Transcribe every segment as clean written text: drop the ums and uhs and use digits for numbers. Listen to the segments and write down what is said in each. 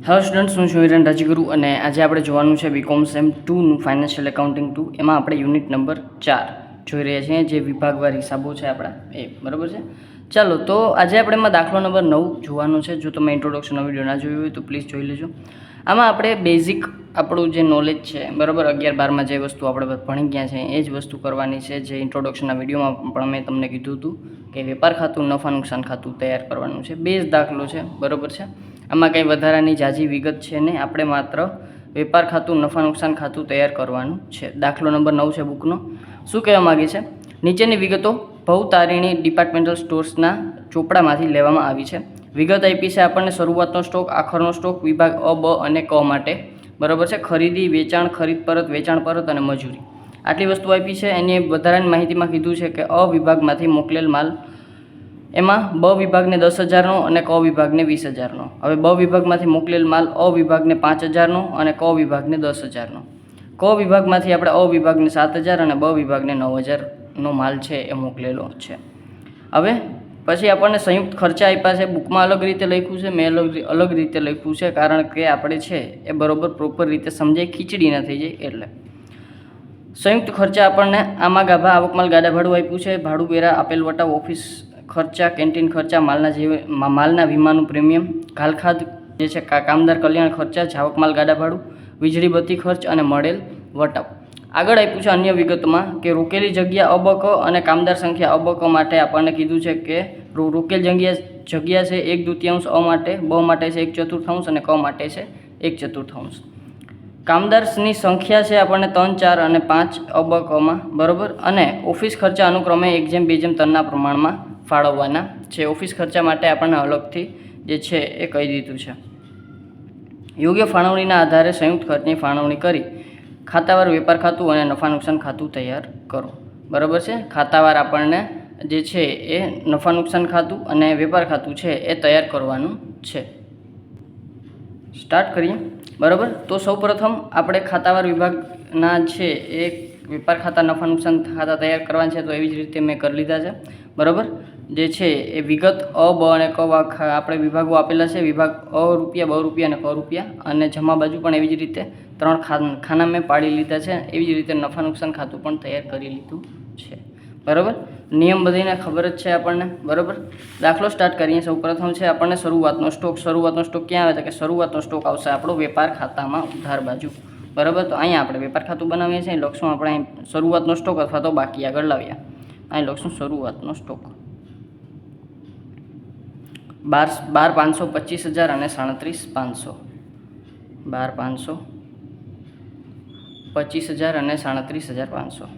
Hello students, હું છું હિરેન રાજગુરુ અને આજે આપણે જોવાનું છે બીકોમ સેમ 2નું ફાઇનાન્શિયલ એકાઉન્ટિંગ 2. એમાં આપણે યુનિટ નંબર 4 જોઈ રહ્યા છીએ, જે વિભાગવાર હિસાબો છે આપણા એ. બરાબર છે. ચાલો, તો આજે આપણે એમાં દાખલો નંબર 9 જોવાનો છે. જો તમે ઇન્ટ્રોડક્શનનો વિડીયો ના જોયો હોય તો પ્લીઝ જોઈ લેજો. આમાં આપણે બેઝિક આપણું જે નોલેજ છે, બરાબર, 11-12માં જે વસ્તુ આપણે ભણી ગયા છે એ જ વસ્તુ કરવાની છે. જે ઇન્ટ્રોડક્શનના વિડીયોમાં પણ મેં તમને કીધું હતું કે વેપાર ખાતું, નફા નુકસાન ખાતું તૈયાર કરવાનું છે. બેઝ દાખલો છે, બરાબર છે. આમાં કંઈ વધારાની જાજી વિગત છે ને, આપણે માત્ર વેપાર ખાતું, નફા નુકસાન ખાતું તૈયાર કરવાનું છે. દાખલો નંબર 9 છે બુકનો. શું કહેવા માગે છે? નીચેની વિગતો ભવતારીણી ડિપાર્ટમેન્ટલ સ્ટોર્સના ચોપડામાંથી લેવામાં આવી છે. વિગત આપી છે આપણને શરૂઆતનો સ્ટોક, આખરનો સ્ટોક, વિભાગ અ, બ અને ક માટે. બરાબર છે. ખરીદી, વેચાણ, ખરીદ પરત, વેચાણ પરત અને મજૂરી, આટલી વસ્તુ આપી છે. એની વધારાની માહિતીમાં કીધું છે કે અ વિભાગમાંથી મોકલેલ માલ, એમાં બ વિભાગને 10,000નો અને ક વિભાગને 20,000નો. હવે બ વિભાગમાંથી મોકલેલ માલ અ વિભાગને 5,000નો અને ક વિભાગને 10,000નો. ક વિભાગમાંથી આપણે અ વિભાગને 7,000 અને બ વિભાગને 9,000નો માલ છે એ મોકલેલો છે. હવે પછી આપણને સંયુક્ત ખર્ચા આપ્યા છે. બુકમાં અલગ રીતે લખ્યું છે, મેં અલગ રીતે લખ્યું છે, કારણ કે આપણે છે એ બરાબર પ્રોપર રીતે સમજાય, ખીચડી ના થઈ જાય એટલે. સંયુક્ત ખર્ચા આપણને આમાં ગાભા, આવકમાલ, ગાડા ભાડું આપ્યું છે, ભાડું, વેરા, આપેલ વટાવ, ઓફિસ ખર્ચા, કેન્ટીન ખર્ચા, માલના વીમાનું પ્રીમિયમ, ઘાલખાદ જે છે, કામદાર કલ્યાણ ખર્ચા, જાવકમાલ, ગાડા ભાડું, વીજળી બત્તી ખર્ચ અને મળેલ વટાવ. આગળ આપ્યું છે અન્ય વિગતમાં કે રોકેલી જગ્યા અબક અને કામદાર સંખ્યા અબક માટે આપણને કીધું છે કે રોકેલ જગ્યા છે 1/2 અ માટે, બ માટે છે 1/4 અને ક માટે છે 1/4. કામદારની સંખ્યા છે આપણને 3, 4 અને 5 અબકમાં, બરાબર. અને ઓફિસ ખર્ચા અનુક્રમે 1:2:3ના પ્રમાણમાં ફાળવવાના છે. ઓફિસ ખર્ચા માટે આપણને અલગથી જે છે એ કહી દીધું છે. યોગ્ય ફાળવણીના આધારે સંયુક્ત ખર્ચની ફાળવણી કરી ખાતાવાર વેપાર ખાતું અને નફા નુકસાન ખાતું તૈયાર કરો. બરાબર છે. ખાતાવાર આપણને જે છે એ નફા નુકસાન ખાતું અને વેપાર ખાતું છે એ તૈયાર કરવાનું છે. સ્ટાર્ટ કરીએ. બરાબર. તો સૌપ્રથમ આપણે ખાતાવાર વિભાગના છે એ વેપાર ખાતા, નફા નુકસાન ખાતા તૈયાર કરવાના છે. તો એવી જ રીતે મેં કરી લીધા છે. બરાબર. જે છે એ વિગત અ, બ અને ક આપણે વિભાગો આપેલા છે. વિભાગ અ રૂપિયા, બ રૂપિયા અને ક રૂપિયા, અને જમા બાજુ પણ એવી જ રીતે 3 ખાના મેં પાડી લીધા છે. એવી જ રીતે નફા નુકસાન ખાતું પણ તૈયાર કરી લીધું છે. બરાબર. નિયમ બધાને ખબર જ છે આપણને. બરાબર. દાખલો સ્ટાર્ટ કરીએ. સૌપ્રથમ છે આપણને શરૂઆતનો સ્ટોક. શરૂઆતનો સ્ટોક ક્યાં આવે છે? કે શરૂઆતનો સ્ટોક આવશે આપણો વેપાર ખાતામાં ઉધાર બાજુ. બરાબર. તો અહીંયા આપણે વેપાર ખાતું બનાવીએ છીએ. લખશું આપણે અહીં શરૂઆતનો સ્ટોક અથવા તો બાકી આગળ લાવ્યા. અહીં લખશું શરૂઆતનો સ્ટોક 12,500, 25,000 અને 37,500. 12,500, 25,000 અને 37,500.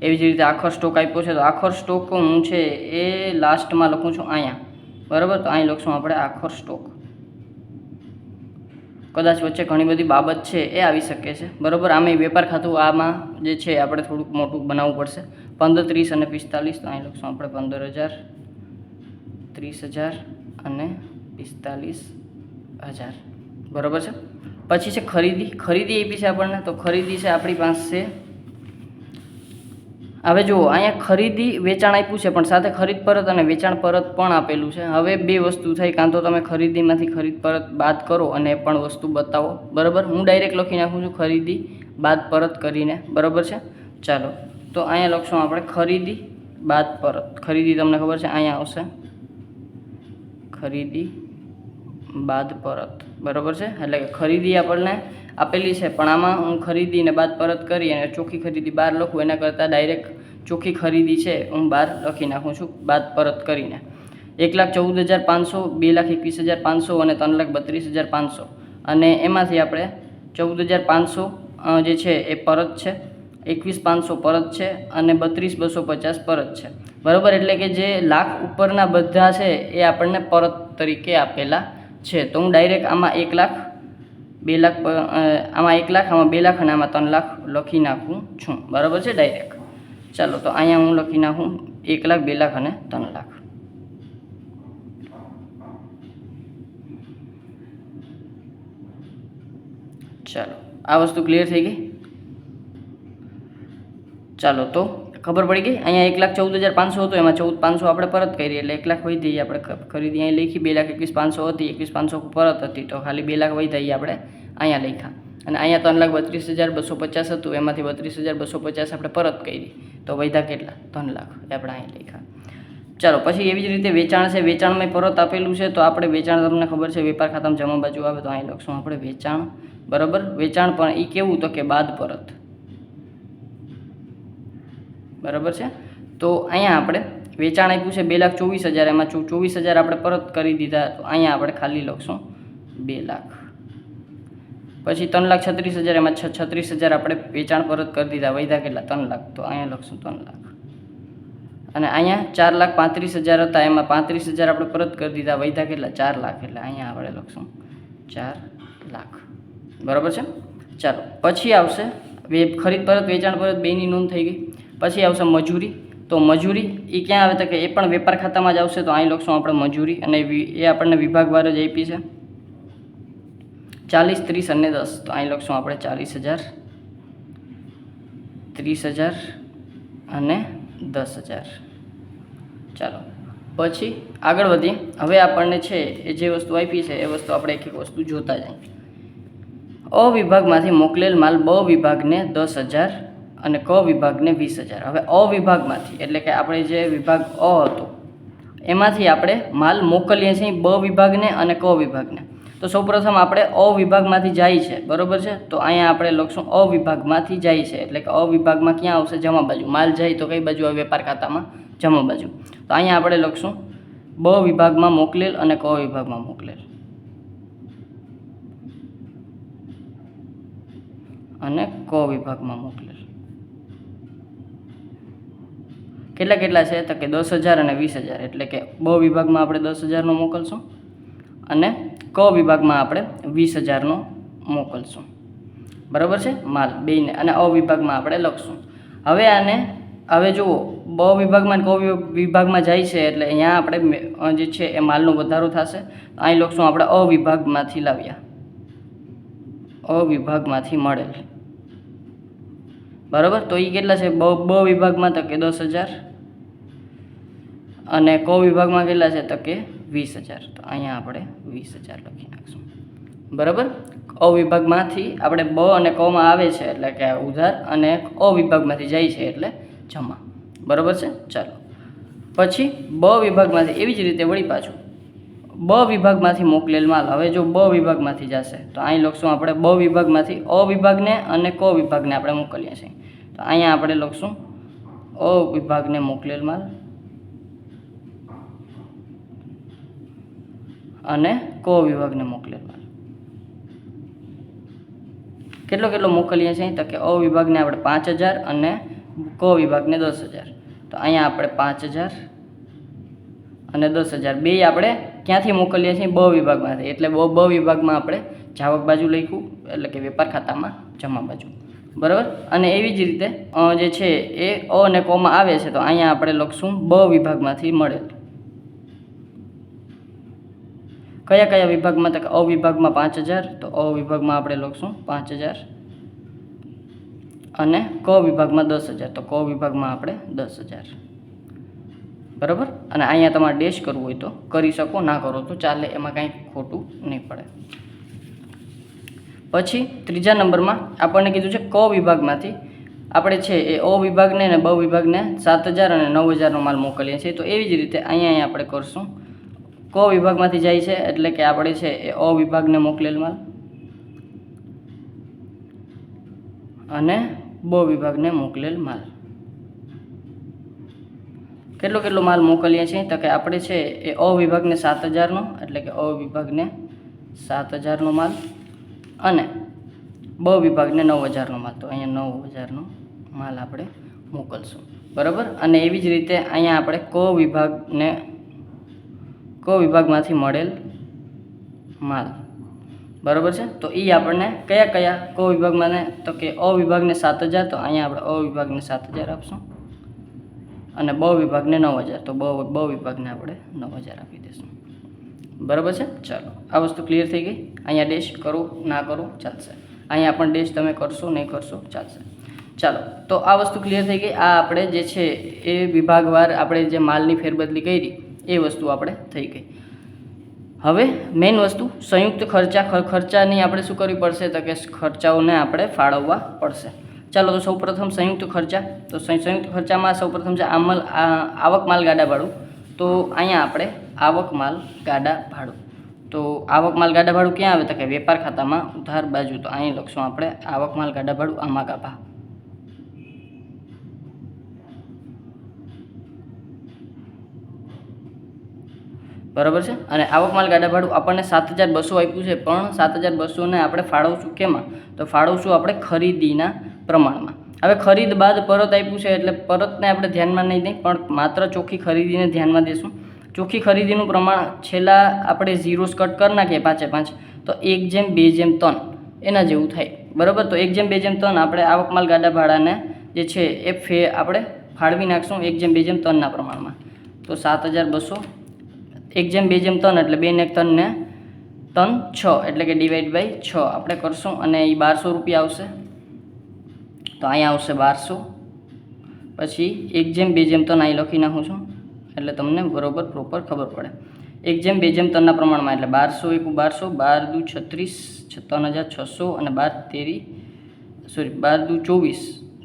એવી જ રીતે આખર સ્ટોક આપ્યો છે. તો આખર સ્ટોક હું છે એ લાસ્ટમાં લખું છું અહીંયા. બરાબર. તો અહીં લખશું આપણે આખર સ્ટોક. કદાચ વચ્ચે ઘણી બધી બાબત છે એ આવી શકે છે. બરાબર. આમાં વેપાર ખાતું આમાં જે છે આપણે થોડુંક મોટું બનાવવું પડશે. 15, 30 અને 45. તો અહીં લખશું આપણે 15,000, 30,000 અને 45,000. બરાબર છે. પછી છે ખરીદી. ખરીદી આપી છે આપણને. તો ખરીદી છે આપણી પાસે. હવે જુઓ, અહીંયા ખરીદી, વેચાણ આપ્યું છે, પણ સાથે ખરીદ પરત અને વેચાણ પરત પણ આપેલું છે. હવે બે વસ્તુ થઈ. કાં તો તમે ખરીદીમાંથી ખરીદ પરત બાદ કરો અને એ પણ વસ્તુ બતાવો. બરાબર. હું ડાયરેક્ટ લખી નાખું છું ખરીદી બાદ પરત કરીને. બરાબર છે. ચાલો, તો અહીંયા લખશું આપણે ખરીદી બાદ પરત. ખરીદી તમને ખબર છે અહીંયા આવશે, ખરીદી બાદ પરત. બરાબર છે. એટલે કે ખરીદી આપણને આપેલી છે, પણ આમાં હું ખરીદીને બાદ પરત કરી અને ચોખ્ખી ખરીદી બહાર લખું એના કરતાં ડાયરેક્ટ ચોખ્ખી ખરીદી છે હું બહાર લખી નાખું છું બાદ પરત કરીને. 1,14,500, 2,21,500 અને 3,32,500. અને એમાંથી આપણે 14,500 જે છે એ પરત છે, 21,500 પરત છે અને 32,250 પરત છે. બરાબર. એટલે કે જે લાખ ઉપરના બધા છે એ આપણને પરત તરીકે આપેલા છે. તો હું ડાયરેક્ટ આમાં 1 લાખ, 2 લાખ, આમાં 1 લાખ, આમાં 2 લાખ અને આમાં 3 લાખ લખી નાખું છું. બરાબર છે. ડાયરેક્ટ. ચાલો, તો અહીંયા હું લખી નાખું 1 લાખ, 2 લાખ અને 3 લાખ. ચાલો, આ વસ્તુ ક્લિયર થઈ ગઈ. ચાલો, તો ખબર પડી ગઈ. અહીંયા 1,14,500 હતો, એમાં 14,500 આપણે પરત કરી એટલે 1 લાખ વધી આપણે ખરીદી અહીં લખી. 2,21,500 હતી, 21,500 પરત હતી તો ખાલી 2 લાખ વધી આપણે અહીંયા લખ્યા. અને અહીંયા 3,32,250 હતું, એમાંથી 32,250 આપણે પરત કરી તો વધ્યા કેટલા? 3 લાખ એ આપણે અહીં લખ્યા. ચાલો પછી એવી જ રીતે વેચાણ છે. વેચાણમાં પરત આપેલું છે તો આપણે વેચાણ તમને ખબર છે વેપાર ખાતામાં જમા બાજુ આવે તો અહીં લખશું આપણે વેચાણ. બરાબર. વેચાણ પણ એ કેવું તો કે બાદ પરત. બરાબર છે. તો અહીંયા આપણે વેચાણ આપ્યું છે 2,24,000, એમાં 24,000 આપણે પરત કરી દીધા તો અહીંયા આપણે ખાલી લખશું 2 લાખ. પછી 3,36,000, એમાં 36,000 આપણે વેચાણ પરત કરી દીધા, વધ્યા કેટલા? 3 લાખ. તો અહીંયા લખશું 3 લાખ. અને અહીંયા 4,35,000 હતા, એમાં 35,000 આપણે પરત કરી દીધા, વધ્યા કેટલા? 4 લાખ. એટલે અહીંયા આપણે લખશું 4 લાખ. બરાબર છે. ચાલો પછી આવશે ખરીદ પરત વેચાણ પરત બેની નોંધ થઈ ગઈ. પછી આવશે મજૂરી. તો મજૂરી એ ક્યાં આવે તો કે એ પણ વેપાર ખાતામાં જ આવશે તો અહીં લખશું આપણે મજૂરી. અને એ આપણને વિભાગવાર જ આપી છે 40, 30 અને 10. તો અહીં લખશું આપણે 40,000, 30,000 અને 10,000. ચાલો પછી આગળ વધીએ. હવે આપણને છે એ જે વસ્તુ આપી છે એ વસ્તુ આપણે એક એક વસ્તુ જોતા જઈએ. અ વિભાગમાંથી મોકલેલ માલ બ વિભાગને 10,000 અને ક વિભાગને 20,000. હવે અ વિભાગમાંથી એટલે કે આપણે જે વિભાગ અ હતો એમાંથી આપણે માલ મોકલીએ છીએ બ વિભાગને અને ક વિભાગને. તો સૌપ્રથમ આપણે અ વિભાગમાંથી જાય છે. બરાબર છે. તો અહીંયા આપણે લખશું અ વિભાગમાંથી જાય છે એટલે કે અ વિભાગમાં ક્યાં આવશે? જમા બાજુ. માલ જાય તો કઈ બાજુ આવે? વેપાર ખાતામાં જમા બાજુ. તો અહીંયા આપણે લખશું બ વિભાગમાં મોકલેલ અને ક વિભાગમાં મોકલેલ અને ક વિભાગમાં મોકલેલ. કેટલા કેટલા છે તો કે 10,000 અને 20,000. એટલે કે બ વિભાગમાં આપણે 10,000નો મોકલશું અને ક વિભાગમાં આપણે 20,000નો મોકલશું. બરાબર છે. માલ બેને અને અ વિભાગમાં આપણે લખશું. હવે જુઓ બ વિભાગમાં અને ક વિભાગમાં જાય છે એટલે અહીંયા આપણે જે છે એ માલનો વધારો થશે. અહીં લખશું આપણે અ વિભાગમાંથી લાવ્યા, અ વિભાગમાંથી મળેલ. બરાબર. તો એ કેટલા છે? બ વિભાગમાં તો કે 10,000 અને ક વિભાગમાં કેટલા છે તો કે 20,000. તો અહીંયા આપણે 20,000 લખી નાખશું. બરાબર. અ વિભાગમાંથી આપણે બ અને કમાં આવે છે એટલે કે ઉધાર અને અ વિભાગમાંથી જાય છે એટલે જમા. બરાબર છે. ચાલો પછી બ વિભાગમાંથી એવી જ રીતે વળી પાછું બ વિભાગમાંથી મોકલેલ માલ. હવે જો બ વિભાગમાંથી જશે તો અહીં લખશું આપણે બ વિભાગમાંથી અ વિભાગને અને ક વિભાગને આપણે મોકલીએ છીએ. તો અહીંયા આપણે લખશું અ વિભાગને મોકલેલ માલ અને ક વિભાગને મોકલેલ માલ. કેટલો મોકલીએ છીએ તો કે અ વિભાગને આપણે 5,000 અને ક વિભાગને 10,000. તો અહીંયા આપણે 5,000 અને 10,000 બે આપણે ક્યાંથી મોકલીએ છીએ? બ વિભાગમાંથી. એટલે બ વિભાગમાં આપણે જાવક બાજુ લખ્યું એટલે કે વેપાર ખાતામાં જમા બાજુ. બરાબર. અને એવી જ રીતે જે છે એ અ અને કમાં આવે છે તો અહીંયા આપણે લખશું બ વિભાગમાંથી મળેલ. કયા કયા વિભાગમાં તો કે અ વિભાગમાં 5,000. તો અ વિભાગમાં આપણે લખશું 5,000 અને ક વિભાગમાં 10,000. તો ક વિભાગમાં આપણે 10,000. બરાબર. અને અહીંયા તમારે ડેશ કરવું હોય તો કરી શકો, ના કરો તો ચાલે, એમાં કાંઈ ખોટું નહીં પડે. પછી ત્રીજા નંબરમાં આપણને કીધું છે ક વિભાગમાંથી આપણે છે એ અ વિભાગને અને બ વિભાગને 7,000 અને 9,000નો માલ મોકલીએ છીએ. તો એવી જ રીતે અહીંયા આપણે કરશું ક વિભાગમાંથી જાય છે એટલે કે આપણે છે એ અ વિભાગને મોકલેલ માલ અને બ વિભાગને મોકલેલ માલ. કેટલો માલ મોકલીએ છીએ તો કે આપણે છે એ અ વિભાગને 7,000નો એટલે કે અ વિભાગને 7,000નો માલ અને બ વિભાગને 9,000નો માલ. તો અહીંયા 9,000નો માલ આપણે મોકલશું. બરાબર. અને એવી જ રીતે અહીંયા આપણે ક વિભાગમાંથી મળેલ માલ. બરાબર છે. તો એ આપણને કયા ક વિભાગમાં તો કે અ વિભાગને 7,000. તો અહીંયા આપણે અ વિભાગને 7,000 આપશું અને બ વિભાગને 9,000. તો બ વિભાગને આપણે 9,000 આપી દઈશું. બરાબર છે. ચાલો આ વસ્તુ ક્લિયર થઈ ગઈ. અહીંયા ડેશ કરો, ના કરો ચાલશે. અહીંયા પણ ડેશ તમે કરશો નહીં કરશો ચાલશે. ચાલો, તો આ વસ્તુ ક્લિયર થઈ ગઈ. આ આપણે જે છે એ વિભાગવાર આપણે જે માલની ફેરબદલી કરી એ વસ્તુ આપણે થઈ ગઈ. હવે મેઇન વસ્તુ સંયુક્ત ખર્ચાની આપણે શું કરવી પડશે તો કે ખર્ચાઓને આપણે ફાળવવા પડશે. ચાલો, તો સૌપ્રથમ સંયુક્ત ખર્ચા. તો સંયુક્ત ખર્ચામાં સૌપ્રથમ છે આવક માલ ગાડા ભાડું. તો અહીંયા આપણે આવક માલ ગાડા ભાડું. તો આવક માલ ગાડા ભાડું ક્યાં આવે તો કે વેપાર ખાતામાં ઉધાર બાજુ. તો અહીં લખશું આપણે આવક માલ ગાડા ભાડું આમાં ગાભા. બરાબર છે. અને આવક માલ ગાડા ભાડું આપણને 7,200 આપ્યું છે, પણ 7,200ને આપણે ફાળવશું કેમાં તો ફાળવશું આપણે ખરીદીના પ્રમાણમાં. હવે ખરીદ બાદ પરત આપ્યું છે એટલે પરતને આપણે ધ્યાનમાં નહીં દઈએ, પણ માત્ર ચોખ્ખી ખરીદીને ધ્યાનમાં દઈશું. ચોખ્ખી ખરીદીનું પ્રમાણ છેલ્લા આપણે ઝીરોસ કટ કરી નાખીએ 5/5 તો 1:2:3 એના જેવું થાય. બરાબર. તો 1:2:3 આપણે આવક માલ ગાડા ભાડાને જે છે એ આપણે ફાળવી નાખશું 1:2:3ના પ્રમાણમાં. તો 7,200 1:2:3 એટલે 2 ને 3 ને 3 6 એટલે કે /6 આપણે કરશું અને એ 1200 રૂપિયા આવશે. તો અહીંયા આવશે 1200. પછી 1:2:3 અહીં લખી નાખું છું એટલે તમને બરાબર પ્રોપર ખબર પડે. 1:2:3ના પ્રમાણમાં એટલે 1200 × 1200 12 × 36 3,600 અને 12 × 24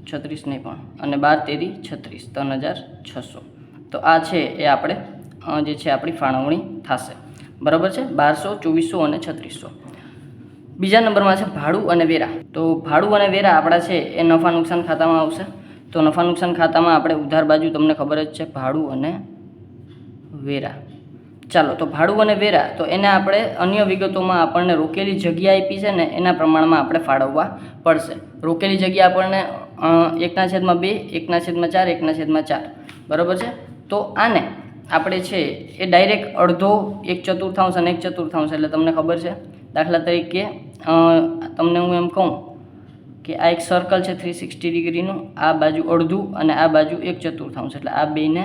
36 નહીં પણ અને 12 × 36 3,600. તો આ છે એ આપણે જે છે આપણી ફાળવણી થશે. બરાબર છે. 1200 2400 અને 3600. બીજા નંબરમાં છે ભાડું અને વેરા. તો ભાડું અને વેરા આપણા છે એ નફા નુકસાન ખાતામાં આવશે. તો નફા નુકસાન ખાતામાં આપણે ઉધાર બાજુ તમને ખબર જ છે ભાડું અને વેરા. ચાલો, તો ભાડું અને વેરા તો એને આપણે અન્ય વિગતોમાં આપણને રોકેલી જગ્યા આપી છે ને એના પ્રમાણમાં આપણે ફાળવવા પડશે. રોકેલી જગ્યા આપણને 1/2 1/4 1/4. બરાબર છે. તો આને આપણે છે એ ડાયરેક્ટ અડધો 1/4 અને 1/4 એટલે તમને ખબર છે. દાખલા તરીકે તમને હું એમ કહું કે આ એક સર્કલ છે 360 ડિગ્રીનું, આ બાજુ અડધું અને આ બાજુ 1/4 એટલે આ બેને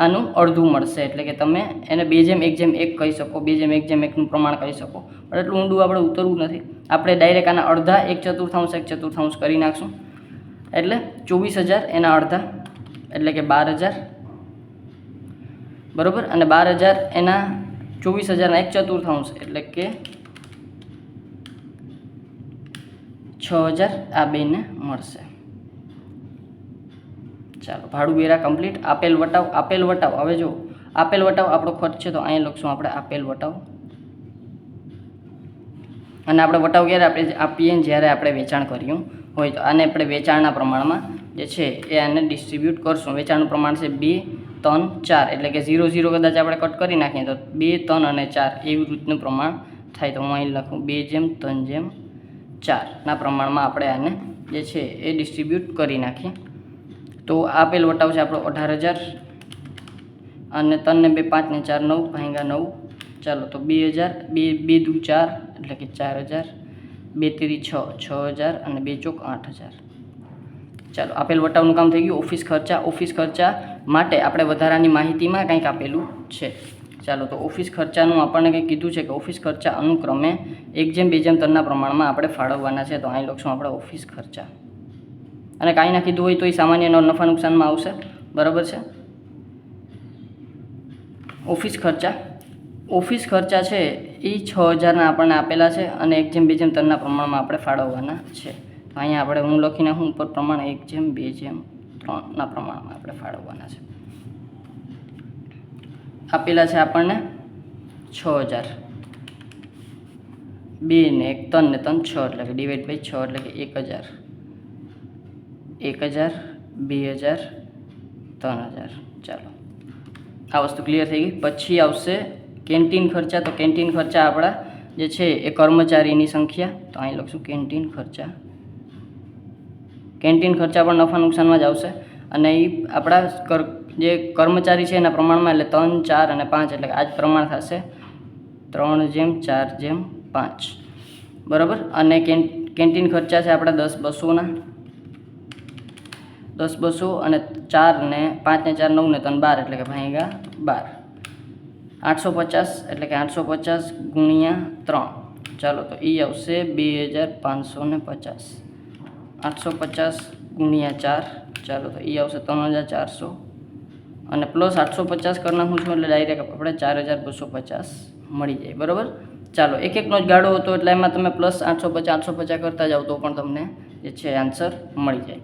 આનું અડધું મળશે. એટલે કે તમે એને 2:1:1 કહી શકો, 2:1:1નું પ્રમાણ કહી શકો. પણ એટલું ઊંડું આપણે ઉતરવું નથી. આપણે ડાયરેક્ટ આના અડધા 1/4 1/4 કરી નાખશું એટલે 24,000 એના અડધા એટલે કે 12,000. બરાબર. અને 12,000 એના 24,000ના 1/4 એટલે કે 6,000 આ બેને મળશે. ચાલો, ભાડું વેરા કમ્પ્લીટ. આપેલ વટાવ હવે જો આપેલ વટાવ આપણો ખર્ચ છે તો અહીંયા લખશું આપણે આપેલ વટાવ. અને આપણે વટાવ ક્યારે આપણે આપીએ જ્યારે આપણે વેચાણ કર્યું હોય. તો આને આપણે વેચાણના પ્રમાણમાં જે છે એ આને ડિસ્ટ્રીબ્યુટ કરશું. વેચાણનું પ્રમાણ છે 2 3 4 એટલે કે 0 0 કદાચ આપણે કટ કરી નાખીએ તો 2 3 અને 4 એવી રીતનું પ્રમાણ થાય. તો હું અહીં લખું 2:3:4ના પ્રમાણમાં આપણે આને જે છે એ ડિસ્ટ્રીબ્યુટ કરી નાખીએ. તો આપેલ વટાવ છે આપણો 18,000 અને 3 ને 2 5 ને 4 9 ભાગ્યા 9. ચાલો, તો 2,000 2 2 4 એટલે કે 4,000 2 3 6 6,000 અને 2 ચોક 8,000. ચાલો, આપેલ વટાવનું કામ થઈ ગયું. ઓફિસ ખર્ચા માટે આપણે વધારાની માહિતીમાં કંઈક આપેલું છે. ચાલો, તો ઓફિસ ખર્ચાનું આપણને કંઈક કીધું છે કે ઓફિસ ખર્ચા અનુક્રમે 1:2:3ના પ્રમાણમાં આપણે ફાળવવાના છે. તો અહીં લખશું આપણે ઓફિસ ખર્ચા. અને કાંઈ ના કીધું હોય તો એ સામાન્ય નફા નુકસાનમાં આવશે. બરાબર છે. ઓફિસ ખર્ચા છે એ 6,000ના આપણને આપેલા છે અને 1:2:3ના પ્રમાણમાં આપણે ફાળવવાના છે. અહીંયા આપણે હું લખી નાખું ઉપર પ્રમાણ 1:2:3ના પ્રમાણમાં આપણે ફાળવવાના છે. આપેલા છે આપણને 6,000 2 ને 1 3 ને 3 6 એટલે કે /6 એટલે કે 1,000 1,000 2,000 3,000. ચાલો, આ વસ્તુ ક્લિયર થઈ ગઈ. પછી આવશે કેન્ટીન ખર્ચા. તો કેન્ટીન ખર્ચા આપણા જે છે એ કર્મચારીની સંખ્યા. તો અહીં લખશું કેન્ટીન ખર્ચા. કેન્ટીન ખર્ચા પણ નફા નુકસાનમાં જ આવશે અને એ આપણા જે કર્મચારી છે એના પ્રમાણમાં એટલે 3 4 અને 5 એટલે કે આ જ પ્રમાણ થશે 3:4:5. બરાબર. અને કેન્ટીન ખર્ચા છે આપણા 10,200ના 10,200 અને 4 ને 5 ને 4 9 ને 3 12 એટલે કે ભાગ્યા 12 850 એટલે કે 850 ગુણ્યા 3. ચાલો, તો એ આવશે 2,550. 850 ગુણ્યા 4, ચાલો તો એ આવશે 3400 અને પ્લસ 850 કરી નાખું છું એટલે ડાયરેક્ટ આપણે 4250 મળી જાય, બરાબર. ચાલો એક એકનો જ ગાળો હતો એટલે એમાં તમે પ્લસ 850 કરતા જાઓ તો પણ તમને જે છે આન્સર મળી જાય.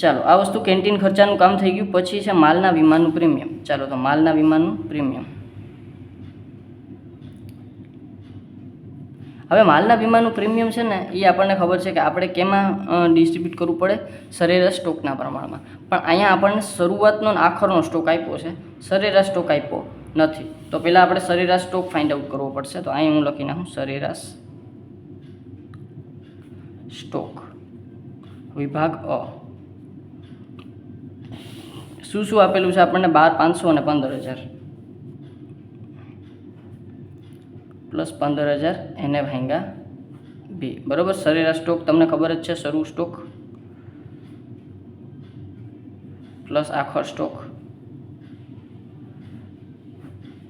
ચાલો આ વસ્તુ કેન્ટીન ખર્ચાનું કામ થઈ ગયું. પછી છે માલના વીમાનું પ્રીમિયમ. ચાલો તો માલના વીમાનું પ્રીમિયમ. હવે માલના વીમાનું પ્રીમિયમ છે ને એ આપણને ખબર છે કે આપણે કેમાં ડિસ્ટ્રીબ્યુટ કરવું પડે, સરેરાશ સ્ટોકના પ્રમાણમાં. પણ અહીંયા આપણને શરૂઆતનો અને આખરનો સ્ટોક આપ્યો છે, સરેરાશ સ્ટોક આપ્યો નથી. તો પહેલાં આપણે સરેરાશ સ્ટોક ફાઇન્ડ આઉટ કરવો પડશે. તો અહીં હું લખી નાખું સરેરાશ સ્ટોક વિભાગ અ. શું શું આપેલું છે આપણને? 12,500 અને 15,000 પ્લસ 15,000 એને ભાંગ્યા 2, બરાબર. સરેરાશ સ્ટોક તમને ખબર જ છે, શરૂ સ્ટોક પ્લસ આખર સ્ટોક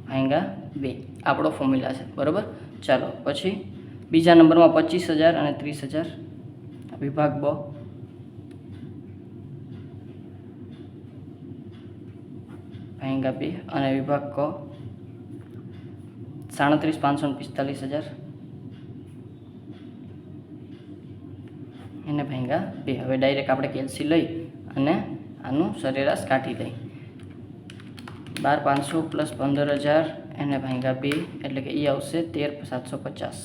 ભાંગ્યા 2 આપણો ફોર્મ્યુલા છે, બરાબર. ચાલો પછી બીજા નંબરમાં 25,000 અને 30,000 વિભાગ બ ભાંગ્યા 2 અને વિભાગ ક 37,500 અને 45,000 એને ભાંગ્યા 2. હવે ડાયરેક્ટ આપણે કેલ્સી લઈ અને આનું સરેરાશ કાઢી લઈ. 12,500 પ્લસ 15,000 એને ભાંગ્યા 2 એટલે કે એ આવશે 13,750.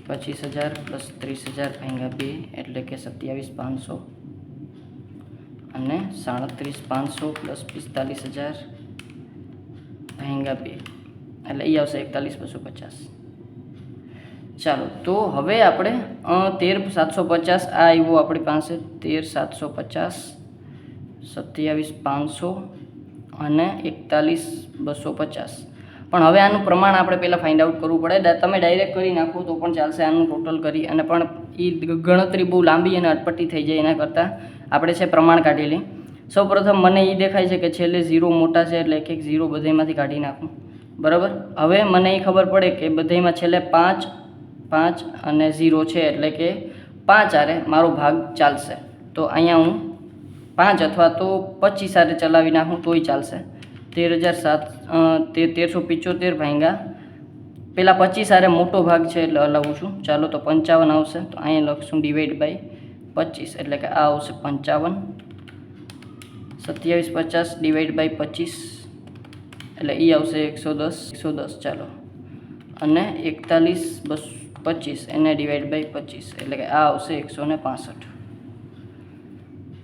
25,000 પ્લસ 30,000 ભાંગ્યા 2 એટલે કે 27,500 અને 37,500 પ્લસ 45,000 ભાંગ્યા 2 એટલે એ આવશે 41,250. ચાલો તો હવે આપણે 13,750 આ આવ્યો આપણી પાસે, 13,750, 27,500 અને 41,250. પણ હવે આનું પ્રમાણ આપણે પહેલાં ફાઇન્ડ આઉટ કરવું પડે. તમે ડાયરેક્ટ કરી નાખો તો પણ ચાલશે, આનું ટોટલ કરી અને પણ એ ગણતરી બહુ લાંબી અને અટપટી થઈ જાય. એના કરતાં આપણે છે પ્રમાણ કાઢી લઈ. સૌપ્રથમ મને એ દેખાય છે કે છેલ્લે 0 મોટા છે એટલે એક 0 બધામાંથી કાઢી નાખું, બરાબર. હવે મને એ ખબર પડે કે બધામાં છેલ્લે 5 અને 0 છે એટલે કે 5 આરે મારો ભાગ ચાલશે. તો અહીંયા હું 5 અથવા તો 25 આરે ચલાવી નાખું તોય ચાલશે. 13,775 ભાંગ્યા પેલા 25 આરે મોટો ભાગ છે એટલે હલાવું છું. ચાલો તો 55 આવશે. તો અહીંયા લખશું ડિવાઈડ બાય 25 એટલે કે આ આવશે 55. 27,50 ડિવાઈડ બાય 25 એટલે એ આવશે 110. ચાલો અને 41,225 એને ડિવાઈડ બાય 25 એટલે કે આ આવશે 165.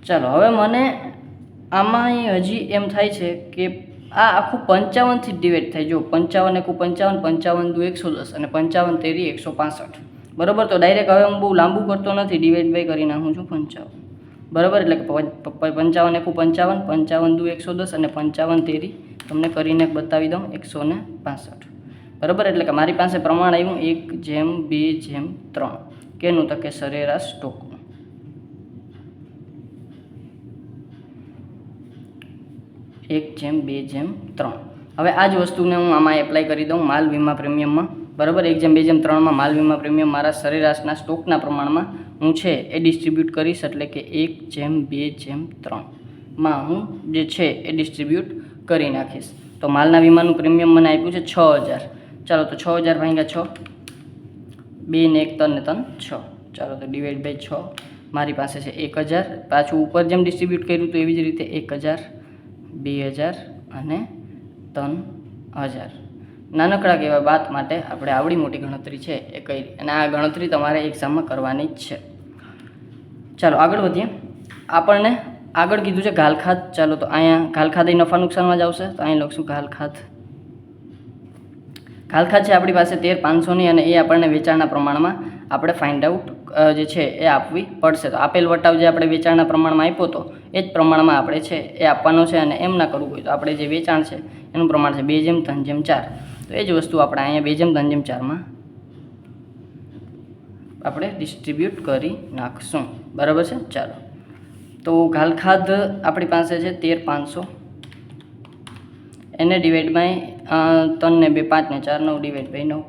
ચાલો હવે મને આમાં હજી એમ થાય છે કે આ આખું 55થી ડિવાઈડ થાય. જો 55 એકું 55, 55 દુ 110 અને 55 તેરી 165, બરાબર. તો ડાયરેક્ટ હવે હું બહુ લાંબુ કરતો નથી, ડિવાઈડ બાય કરી નાખું છું 55, બરાબર. એટલે કે 55 એકું 55, 55 દુ 110 અને 55 તેરી તમને કરીને બતાવી દઉં 165, બરાબર. એટલે કે મારી પાસે પ્રમાણ આવ્યું 1:2:3 કેનું? તો કે સરેરાશ સ્ટોકનું. 1:2:3. હવે આ જ વસ્તુને હું આમાં એપ્લાય કરી દઉં માલ વીમા પ્રીમિયમમાં, બરાબર. 1:2:3 માલ વીમા પ્રીમિયમ મારા સરેરાશના સ્ટોકના પ્રમાણમાં હું છે એ ડિસ્ટ્રીબ્યુટ કરીશ. એટલે કે 1:2:3 હું જે છે એ ડિસ્ટ્રીબ્યુટ કરી નાખીશ. તો માલના વીમાનું પ્રીમિયમ મને આપ્યું છે 6,000. ચાલો તો 6,000 ભાંગ્યા 6, 2 ને 1 3 ને 3 6. ચાલો તો ડિવાઈડ બાય 6 મારી પાસે છે 1,000. પાછું ઉપર જેમ ડિસ્ટ્રીબ્યુટ કર્યું તો એવી જ રીતે 1,000, 2,000 અને 3,000. નાનકડા કેવા બાત માટે આપણે આવડી મોટી ગણતરી છે એ કરી, અને આ ગણતરી તમારે એક્ઝામમાં કરવાની જ છે. ચાલો આગળ વધીએ. આપણને આગળ કીધું છે ઘાલખાત. ચાલો તો અહીંયા ઘાલખાત એ નફા નુકસાનમાં જ આવશે. તો અહીં લખશું ઘાલખાત. ઘાલખાત છે આપણી પાસે 13,500ની અને એ આપણને વેચાણના પ્રમાણમાં આપણે ફાઇન્ડ આઉટ જે છે એ આપવી પડશે. તો આપેલ વટાવ જે આપણે વેચાણના પ્રમાણમાં આપ્યો હતો એ જ પ્રમાણમાં આપણે છે એ આપવાનો છે. અને એમ ના કરવું હોય તો આપણે જે વેચાણ છે એનું પ્રમાણ છે 2:3:4. તો એ જ વસ્તુ આપણે અહીંયા 2:3:4 આપણે ડિસ્ટ્રીબ્યુટ કરી નાખશું, બરાબર છે. ચાલો તો ઘાલખાત આપણી પાસે છે 13,500 એને ડિવાઈડ બાય 3 ને 2 5 ને 4 9 ડિવાઈડ બાય 9,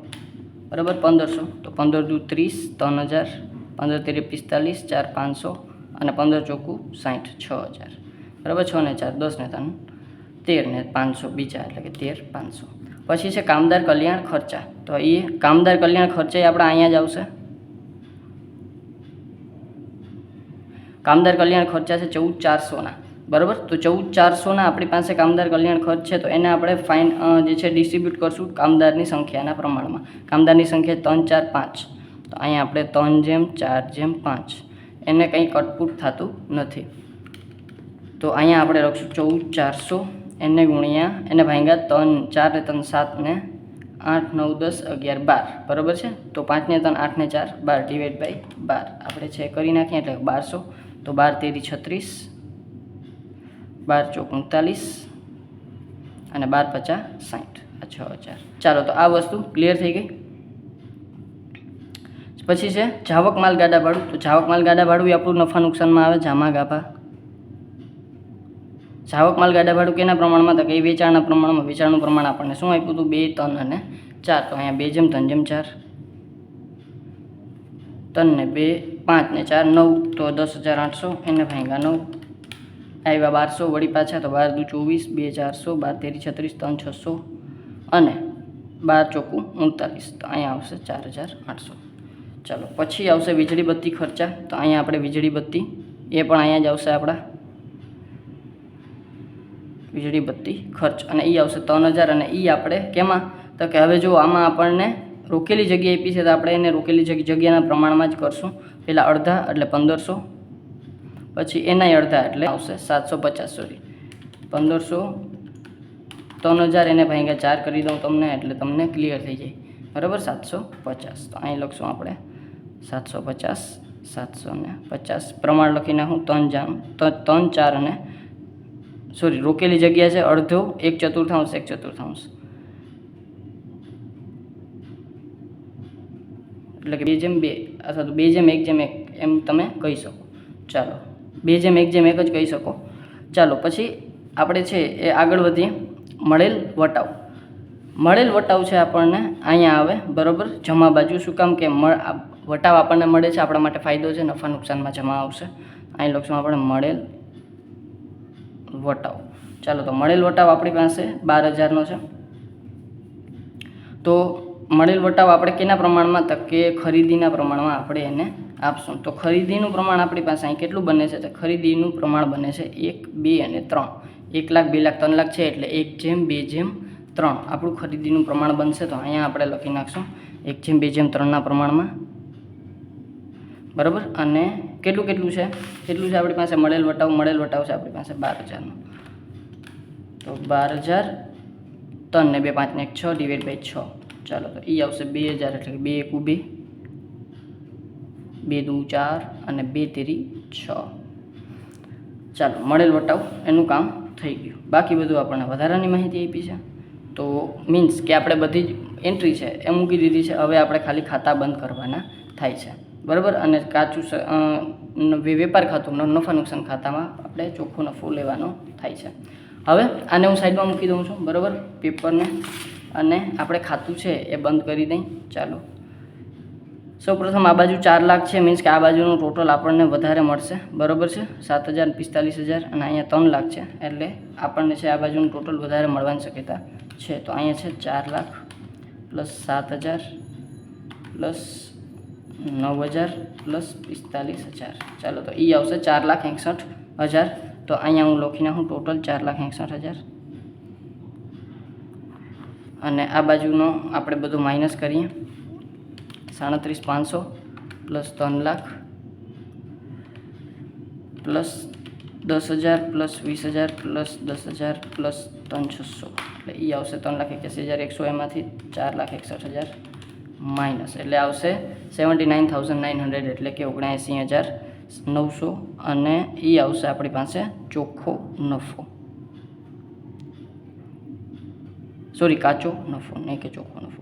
બરાબર. 1,500. તો 15 દુ 30, 3,000 15 તેરી 45, 4 500 અને 15 ચોખ્ખું 60, 6000 બરાબર. 6 ને 4 10 ને 3 13 ને 500 બીજા એટલે કે 13 500. પછી છે કામદાર કલ્યાણ ખર્ચા. તો એ કામદાર કલ્યાણ ખર્ચા એ આપણે અહીંયા જ આવશે. કામદાર કલ્યાણ ખર્ચા છે 14400ના બરાબર. તો 14400ના આપણી પાસે કામદાર કલ્યાણ ખર્ચ છે. તો એને આપણે જે છે ડિસ્ટ્રીબ્યુટ કરશું કામદારની સંખ્યાના પ્રમાણમાં. કામદારની સંખ્યા 3 4 5. તો અહીંયા આપણે 3:4:5 એને કંઈ કટપુટ થતું નથી. તો અહીંયા આપણે લખશું 14400 એને ગુણ્યા એને ભાગ્યા 3 4 ને 3 7 ને 8 9 10 11 12 બરાબર છે. તો 5 ને 3 8 ને 4 12 ડિવાઈડ બાય 12 આપણે છે કરી નાખીએ એટલે 1200. તો 12 તેરી 36, 12 ચોક 39 અને 12 50 60 આ 6000. ચાલો તો આ વસ્તુ ક્લિયર થઈ ગઈ. પછી છે જાવક માલ ગાડા ભાડું. તો જાવક માલ ગાડા ભાડું એ આપણું નફા નુકસાનમાં આવે. જામા ગાભા જાવક માલ ગાડા ભાડું કેના પ્રમાણમાં? તો કે વેચાણના પ્રમાણમાં. વેચાણનું પ્રમાણ આપણને શું આપ્યું હતું? 2 3 અને 4. તો અહીંયા 2:3:4 3 ને 2 5 ને 4 9. તો 10,800 એને ભાગ્યા 9 આવ્યા 1200 વળી પાછા. તો 12 દુ 24, 2 400, 12 તેરી 36, 3 600 અને 12 ચોખ્ખું 39. તો અહીંયા આવશે 4,800. ચાલો પછી આવશે વીજળી બત્તી ખર્ચા. તો અહીંયા આપણે વીજળી બત્તી એ પણ અહીંયા જ આવશે આપણા વીજળી બત્તી ખર્ચ અને એ આવશે 3000. અને એ આપણે કેમાં? તો કે હવે જો આમાં આપણને રોકેલી જગ્યા આપી છે તો આપણે એને રોકેલી જગ્યાના પ્રમાણમાં જ કરશું. પહેલાં અડધા એટલે 1500, પછી એનાય અડધા એટલે આવશે 750. સોરી 1500 3000 એને ભાગ્યા 4 કરી દઉં તમને એટલે તમને ક્લિયર થઈ જાય બરાબર. 750. તો અહીં લખશું આપણે 750 750 પ્રમાણ લખી નાખું 3 4 અને સોરી રોકેલી જગ્યા છે અડધો 1/4 1/4 એટલે કે 2:2 અથવા તો 2:1:1 એમ તમે કહી શકો. ચાલો 2:1:1 જ કહી શકો. ચાલો પછી આપણે છે એ આગળ વધીએ. મળેલ વટાવ. મળેલ વટાવ છે આપણને અહીંયા આવે બરાબર જમા બાજુ. શું કામ કે વટાવ આપણને મળે છે આપણા માટે ફાયદો છે. નફા નુકસાનમાં જમા આવશે. અહીં લખશું આપણે મળેલ વટાવ. ચાલો તો મળેલ વટાવ આપણી પાસે 12,000નો છે. તો મળેલ વટાવ આપણે કેના પ્રમાણમાં? તો કે ખરીદીના પ્રમાણમાં આપણે એને આપશું. તો ખરીદીનું પ્રમાણ આપણી પાસે અહીં કેટલું બને છે? તો ખરીદીનું પ્રમાણ બને છે 1 2 અને 3. 1 લાખ 2 લાખ 3 લાખ છે એટલે 1:2:3 આપણું ખરીદીનું પ્રમાણ બનશે. તો અહીંયા આપણે લખી નાખશું 1:2:3ના પ્રમાણમાં બરાબર. અને કેટલું છે આપણી પાસે મળેલ વટાવ છે આપણી પાસે 12,000નો. તો 12,000 3 ને 2 5 ને 1 6 ડિવાઈડ બાય 6. ચાલો તો એ આવશે 2,000 એટલે કે 2 × 2 2 દુ 4 અને 2 તેરી 6. ચાલો મળેલ વટાવ એનું કામ થઈ ગયું. બાકી બધું આપણને વધારાની માહિતી આપી છે. તો મીન્સ કે આપણે બધી જ એન્ટ્રી છે એ મૂકી દીધી છે. હવે આપણે ખાલી ખાતા બંધ કરવાના થાય છે બરાબર. અને કાચું વેપાર ખાતું નફા નુકસાન ખાતામાં આપણે ચોખ્ખો નફો લેવાનો થાય છે. હવે આને હું સાઈડમાં મૂકી દઉં છું બરાબર પેપરને. અને આપણે ખાતું છે એ બંધ કરી દઈ. ચાલો સૌપ્રથમ આ બાજુ 4 લાખ છે. મીન્સ કે આ બાજુનું ટોટલ આપણને વધારે મળશે બરાબર છે 7,000 45,000 અને અહીંયા 3 લાખ છે એટલે આપણને છે આ બાજુનું ટોટલ વધારે મળવાની શક્યતા છે. તો અહીંયા છે 4 લાખ પ્લસ 7,000 પ્લસ 9,000 પ્લસ 45,000. ચાલો તો એ આવશે 4,61,000. તો અહીંયા હું લખી નાખું ટોટલ 4,61,000 અને આ બાજુનો આપણે બધું માઇનસ કરીએ 37,500 plus 3 lakh plus 10,000 plus 20,000 plus 10,000 plus 3,600 એટલે એ આવશે 3,81,100. એમાંથી 4,61,000 માઇનસ એટલે આવશે 79,900 એટલે કે 79,900 અને એ આવશે આપણી પાસે ચોખ્ખો નફો. સોરી કાચો નફો નહીં કે ચોખ્ખો નફો.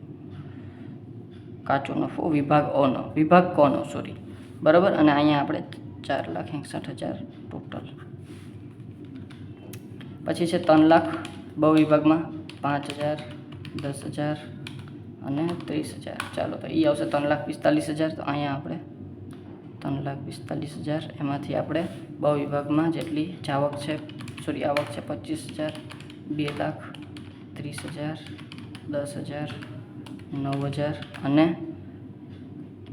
કાચો નફો વિભાગ કોનો સોરી બરાબર. અને અહીંયા આપણે 4,61,000 ટોટલ. પછી છે 3 લાખ બ વિભાગમાં 5,000 10,000 અને 30,000. ચાલો તો એ આવશે 3,45,000. તો અહીંયા આપણે 3,45,000 એમાંથી આપણે બ વિભાગમાં જેટલી આવક છે 25,000, 2,30,000, 10,000, 9,000 અને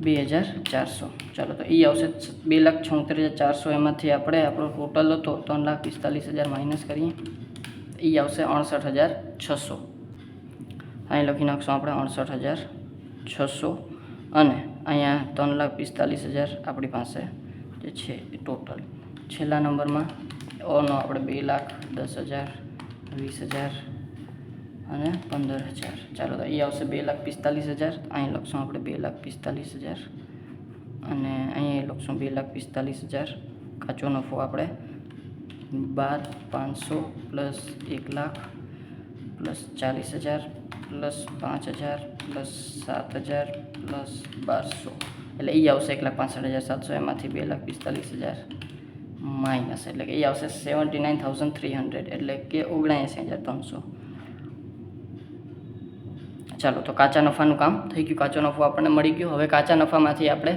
2,400. ચાલો તો એ આવશે 2,76,400. એમાંથી આપણે આપણો ટોટલ હતો 3,45,000 માઇનસ કરીએ, એ આવશે 68,600. અહીં લખી નાખશું આપણે 68,600 અને અહીંયા 3,45,000 આપણી પાસે જે છે એ ટોટલ. છેલ્લા નંબરમાં ઓનો આપણે 2,10,000, 20,000 અને 15,000. ચાલો તો એ આવશે 2,45,000. અહીં લખશું આપણે 2,45,000 અને અહીં લખશું 2,45,000. કાચો નફો આપણે 12,500 plus 1,00,000 plus 40,000 plus 5,000 plus 7,000 plus 1,200 એટલે એ આવશે 1,65,700. એમાંથી 2,45,000 માઇનસ એટલે કે એ આવશે 79,300 એટલે કે 79,300. ચાલો તો કાચા નફાનું કામ થઈ ગયું. કાચો નફો આપણને મળી ગયો. હવે કાચા નફામાંથી આપણે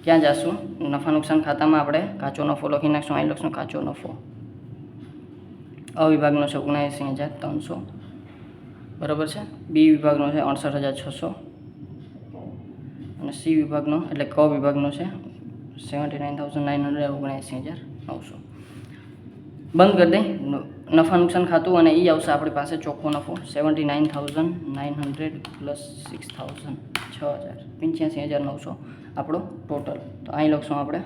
ક્યાં જઈશું? નફા નુકસાન ખાતામાં આપણે કાચો નફો લખી નાખશું. અહીં લખશું કાચો નફો. અ વિભાગનો છે 79,300 બરાબર છે. બી વિભાગનો છે 68,600 અને સી વિભાગનો એટલે ક વિભાગનો છે 79,900 79,900. બંધ કરી દઈ નફા નુકસાન ખાતું અને એ આવશે આપણી પાસે ચોખ્ખો નફો 79,900 પ્લસ 6,000 85,900 આપણો ટોટલ. તો અહીં લખશું આપણે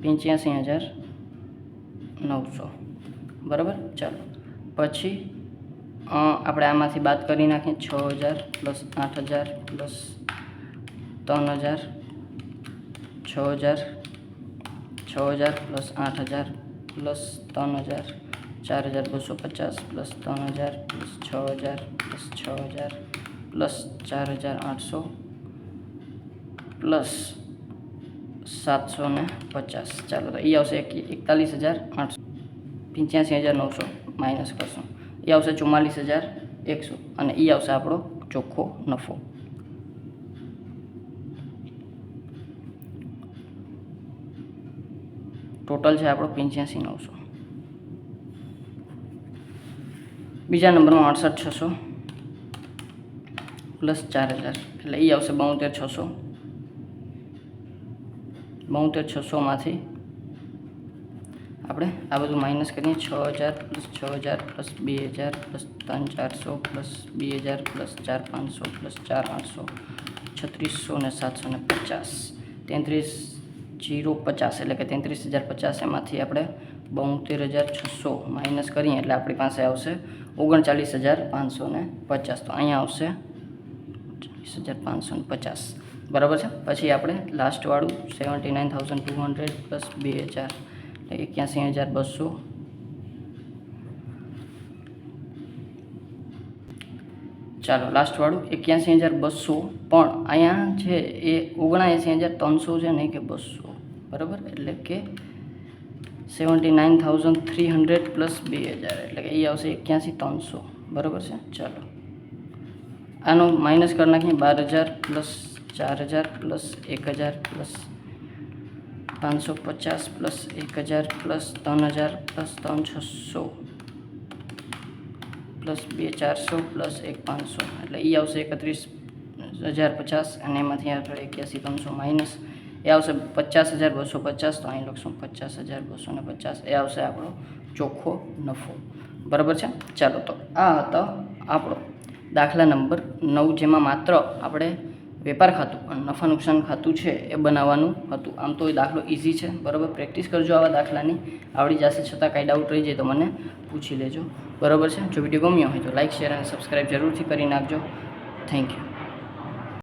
85,900 બરાબર. ચાલો પછી આપણે આમાંથી બાદ કરી નાખીએ 6,000 plus 8,000 plus 3,000 6,000 plus 8,000 plus 3,000 4,250 plus 3,000 plus 6,000 plus 6,000 plus 4,800 plus 750. ચાલો તો એ આવશે 41,800. 85,900 માઇનસ કરશું એ આવશે 44,100 અને એ આવશે આપણો ચોખ્ખો નફો. ટોટલ છે આપણો 85,900. બીજા નંબરમાં 68,600 પ્લસ 4,000 એટલે એ આવશે 72,600. 72,600માંથી આપણે આ બધું માઇનસ કરીએ 6,000 plus 6,000 plus 2,000 plus 3,400 plus 2,000 plus 4,500 plus 4,800 3,600 ને 750 33,050 એટલે કે 33,050. એમાંથી આપણે 72,600 માઇનસ કરીએ એટલે આપણી પાસે આવશે 39,550. તો અહીંયા આવશે 39,550 બરાબર છે. પછી આપણે લાસ્ટવાળું 79,200 પ્લસ 2,000 એટલે 81,200. ચાલો લાસ્ટવાળું 81,200 પણ અહીંયા છે એ 79,300 છે નહીં કે 200 બરાબર. એટલે કે 79,300 પ્લસ 2,000 એટલે કે એ આવશે 81,300 બરાબર છે. ચાલો આનો માઇનસ કરી નાખીએ 12,000 plus 4,000 plus 1,000 plus 550 plus 1,000 plus 3,000 plus 3,600 plus 2,400 plus 1,500 એટલે એ આવશે 31,050 અને એમાંથી આપણે 81,300 માઇનસ એ આવશે 50,250. તો અહીં લખશું 50,250 એ આવશે આપણો ચોખ્ખો નફો બરાબર છે. ચાલો તો આ હતો આપણો દાખલા નંબર 9 જેમાં માત્ર આપણે વેપાર ખાતું અને નફા નુકસાન ખાતું છે એ બનાવવાનું હતું. આમ તો એ દાખલો ઇઝી છે બરાબર. પ્રેક્ટિસ કરજો આવા દાખલાની, આવડી જશે. છતાં કાંઈ ડાઉટ રહી જાય તો મને પૂછી લેજો બરાબર છે. જો વિડીયો ગમ્યો હોય તો લાઇક શેર અને સબસ્ક્રાઈબ જરૂરથી કરી નાખજો. Thank you.